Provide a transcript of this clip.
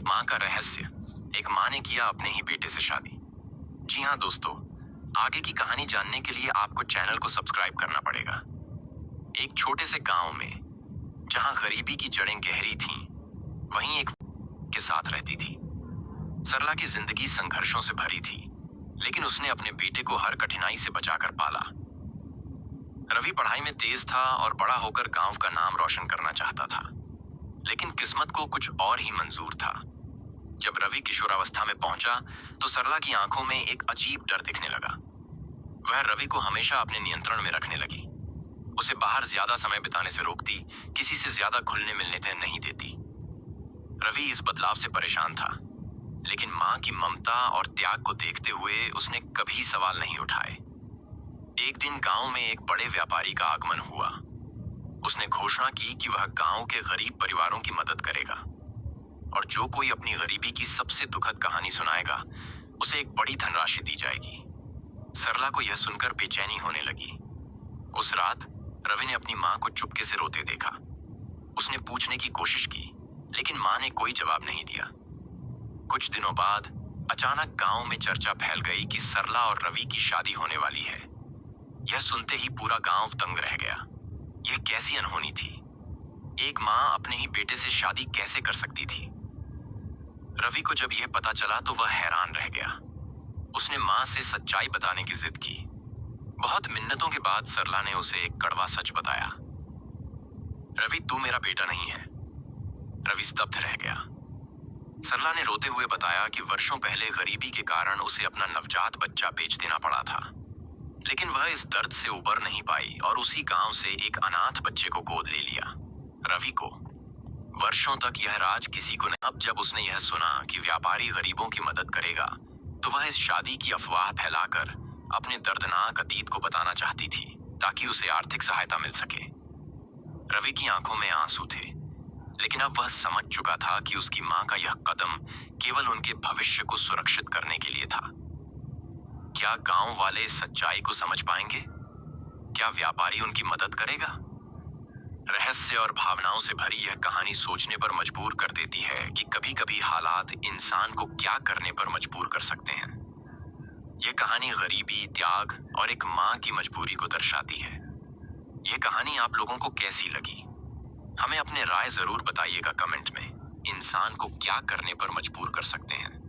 माँ का रहस्य। एक माँ ने किया अपने ही बेटे से शादी। जी हाँ दोस्तों, आगे की कहानी जानने के लिए आपको चैनल को सब्सक्राइब करना पड़ेगा। एक छोटे से गांव में जहां गरीबी की जड़ें गहरी थीं, वहीं एक के साथ रहती थी। सरला की जिंदगी संघर्षों से भरी थी, लेकिन उसने अपने बेटे को हर कठिनाई से बचाकर पाला। रवि पढ़ाई में तेज था और बड़ा होकर गांव का नाम रोशन करना चाहता था, लेकिन किस्मत को कुछ और ही मंजूर था। जब रवि किशोरावस्था में पहुंचा तो सरला की आंखों में एक अजीब डर दिखने लगा। वह रवि को हमेशा अपने नियंत्रण में रखने लगी। उसे बाहर ज्यादा समय बिताने से रोकती, किसी से ज्यादा घुलने मिलने नहीं देती। रवि इस बदलाव से परेशान था, लेकिन मां की ममता और त्याग को देखते हुए उसने कभी सवाल नहीं उठाए। एक दिन गांव में एक बड़े व्यापारी का आगमन हुआ। उसने घोषणा की कि वह गांव के गरीब परिवारों की मदद करेगा और जो कोई अपनी गरीबी की सबसे दुखद कहानी सुनाएगा, उसे एक बड़ी धनराशि दी जाएगी। सरला को यह सुनकर बेचैनी होने लगी। उस रात रवि ने अपनी मां को चुपके से रोते देखा। उसने पूछने की कोशिश की, लेकिन मां ने कोई जवाब नहीं दिया। कुछ दिनों बाद अचानक गांव में चर्चा फैल गई कि सरला और रवि की शादी होने वाली है। यह सुनते ही पूरा गांव दंग रह गया। यह कैसी अनहोनी थी? एक मां अपने ही बेटे से शादी कैसे कर सकती थी? रवि को जब यह पता चला तो वह हैरान रह गया। उसने मां से सच्चाई बताने की जिद की। बहुत मिन्नतों के बाद सरला ने उसे एक कड़वा सच बताया। रवि, तू मेरा बेटा नहीं है। रवि स्तब्ध रह गया। सरला ने रोते हुए बताया कि वर्षों पहले गरीबी के कारण उसे अपना नवजात बच्चा बेच देना पड़ा था, लेकिन वह इस दर्द से उबर नहीं पाई और उसी गांव से एक अनाथ बच्चे को गोद ले लिया, रवि को। वर्षों तक यह राज किसी को नहीं। अब जब उसने यह सुना कि व्यापारी गरीबों की मदद करेगा, तो वह इस शादी की अफवाह फैलाकर अपने दर्दनाक अतीत को बताना चाहती थी, ताकि उसे आर्थिक सहायता मिल सके। रवि की आंखों में आंसू थे, लेकिन अब वह समझ चुका था कि उसकी मां का यह कदम केवल उनके भविष्य को सुरक्षित करने के लिए था। क्या गांव वाले सच्चाई को समझ पाएंगे? क्या व्यापारी उनकी मदद करेगा? रहस्य और भावनाओं से भरी यह कहानी सोचने पर मजबूर कर देती है कि कभी-कभी हालात इंसान को क्या करने पर मजबूर कर सकते हैं। यह कहानी गरीबी, त्याग और एक मां की मजबूरी को दर्शाती है। यह कहानी आप लोगों को कैसी लगी? हमें अपने राय जरूर बताइएगा कमेंट में। इंसान को क्या करने पर मजबूर कर सकते हैं?